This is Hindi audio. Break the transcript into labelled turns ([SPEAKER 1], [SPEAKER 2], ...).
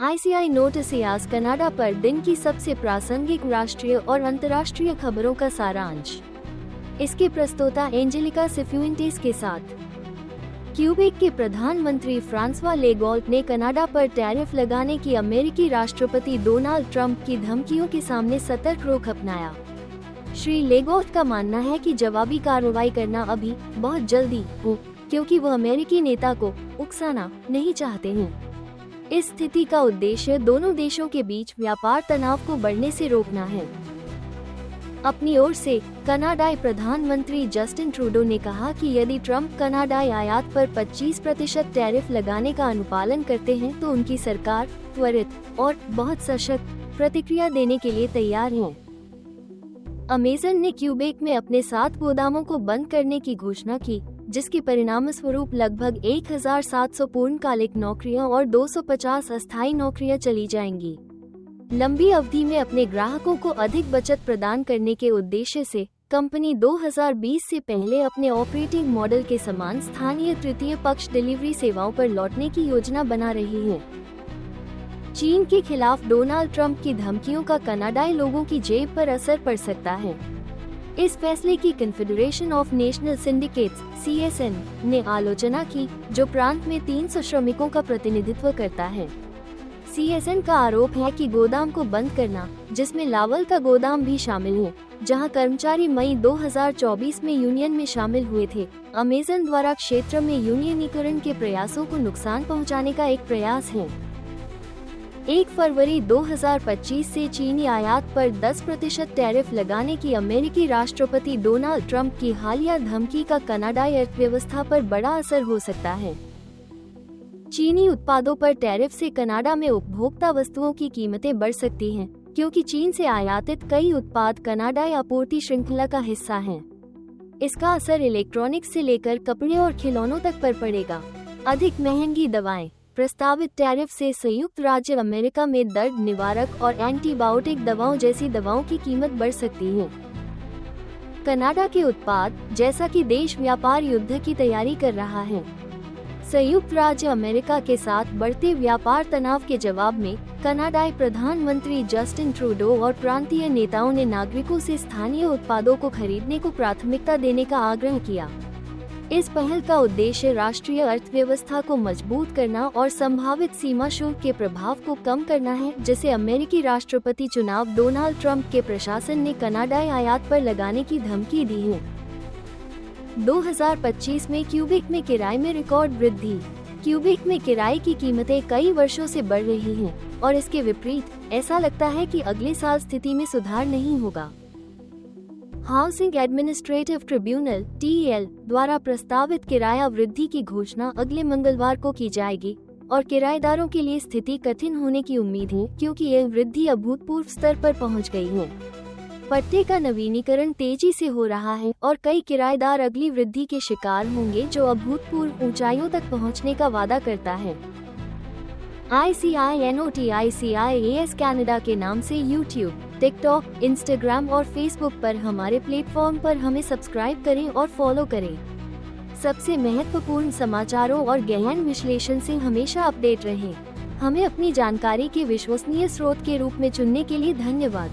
[SPEAKER 1] ICI नोटिस आज कनाडा पर दिन की सबसे प्रासंगिक राष्ट्रीय और अंतर्राष्ट्रीय खबरों का सारांश। इसकी प्रस्तोता एंजेलिका सिफ्यूइंटेस के साथ। क्यूबेक के प्रधानमंत्री फ्रांसवा लेगॉल्ट ने कनाडा पर टैरिफ लगाने की अमेरिकी राष्ट्रपति डोनाल्ड ट्रंप की धमकियों के सामने सतर्क रुख अपनाया। श्री लेगॉल्ट का मानना है कि जवाबी कार्रवाई करना अभी बहुत जल्दी हो, क्योंकि वह अमेरिकी नेता को उकसाना नहीं चाहते हैं। इस स्थिति का उद्देश्य दोनों देशों के बीच व्यापार तनाव को बढ़ने से रोकना है। अपनी ओर से कनाडाई प्रधानमंत्री जस्टिन ट्रूडो ने कहा कि यदि ट्रंप कनाडाई आयात पर 25% टैरिफ लगाने का अनुपालन करते हैं तो उनकी सरकार त्वरित और बहुत सशक्त प्रतिक्रिया देने के लिए तैयार है। अमेज़न ने क्यूबेक में अपने 7 गोदामों को बंद करने की घोषणा की, जिसके परिणामस्वरूप लगभग 1700 पूर्णकालिक नौकरियां और 250 अस्थायी नौकरियां चली जाएंगी। लंबी अवधि में अपने ग्राहकों को अधिक बचत प्रदान करने के उद्देश्य से कंपनी 2020 से पहले अपने ऑपरेटिंग मॉडल के समान स्थानीय तृतीय पक्ष डिलीवरी सेवाओं पर लौटने की योजना बना रही है। चीन के खिलाफ डोनाल्ड ट्रंप की धमकियों का कनाडाई लोगों की जेब पर असर पड़ सकता है। इस फैसले की confederation of national syndicates (CSN) ने आलोचना की, जो प्रांत में 300 श्रमिकों का प्रतिनिधित्व करता है। CSN का आरोप है कि गोदाम को बंद करना, जिसमें लावल का गोदाम भी शामिल है, जहां कर्मचारी मई 2024 में यूनियन में शामिल हुए थे, अमेज़न द्वारा क्षेत्र में यूनियनीकरण के प्रयासों को नुकसान पहुंचाने का एक प्रयास है। 1 फरवरी 2025 से चीनी आयात पर 10% टैरिफ लगाने की अमेरिकी राष्ट्रपति डोनाल्ड ट्रंप की हालिया धमकी का कनाडाई अर्थव्यवस्था पर बड़ा असर हो सकता है। चीनी उत्पादों पर टैरिफ से कनाडा में उपभोक्ता वस्तुओं की कीमतें बढ़ सकती हैं, क्योंकि चीन से आयातित कई उत्पाद कनाडाई आपूर्ति श्रृंखला का हिस्सा हैं। इसका असर इलेक्ट्रॉनिक्स से लेकर कपड़े और खिलौनों तक पर पड़ेगा। अधिक महंगी दवाएं। प्रस्तावित टैरिफ से संयुक्त राज्य अमेरिका में दर्द निवारक और एंटीबायोटिक दवाओं जैसी दवाओं की कीमत बढ़ सकती है। कनाडा के उत्पाद, जैसा कि देश व्यापार युद्ध की तैयारी कर रहा है। संयुक्त राज्य अमेरिका के साथ बढ़ते व्यापार तनाव के जवाब में कनाडाई प्रधानमंत्री जस्टिन ट्रूडो और प्रांतीय नेताओं ने नागरिकों से स्थानीय उत्पादों को खरीदने को प्राथमिकता देने का आग्रह किया। इस पहल का उद्देश्य राष्ट्रीय अर्थव्यवस्था को मजबूत करना और संभावित सीमा शुल्क के प्रभाव को कम करना है, जिसे अमेरिकी राष्ट्रपति चुनाव डोनाल्ड ट्रंप के प्रशासन ने कनाडाई आयात पर लगाने की धमकी दी है। 2025 में क्यूबेक में किराए में रिकॉर्ड वृद्धि। क्यूबेक में किराए की कीमतें कई वर्षों से बढ़ रही हैं, और इसके विपरीत ऐसा लगता है कि अगले साल स्थिति में सुधार नहीं होगा। हाउसिंग एडमिनिस्ट्रेटिव ट्रिब्यूनल (TEL) द्वारा प्रस्तावित किराया वृद्धि की घोषणा अगले मंगलवार को की जाएगी, और किराएदारों के लिए स्थिति कठिन होने की उम्मीद है, क्योंकि यह वृद्धि अभूतपूर्व स्तर पर पहुंच गई है। पट्टे का नवीनीकरण तेजी से हो रहा है, और कई किराएदार अगली वृद्धि के शिकार होंगे, जो अभूतपूर्व ऊंचाइयों तक पहुंचने का वादा करता है। ICI NOTICIAS कनाडा के नाम से यूट्यूब, टिकटॉक, इंस्टाग्राम और फेसबुक पर हमारे प्लेटफॉर्म पर हमें सब्सक्राइब करें और फॉलो करें। सबसे महत्वपूर्ण समाचारों और गहन विश्लेषण से हमेशा अपडेट रहें। हमें अपनी जानकारी के विश्वसनीय स्रोत के रूप में चुनने के लिए धन्यवाद।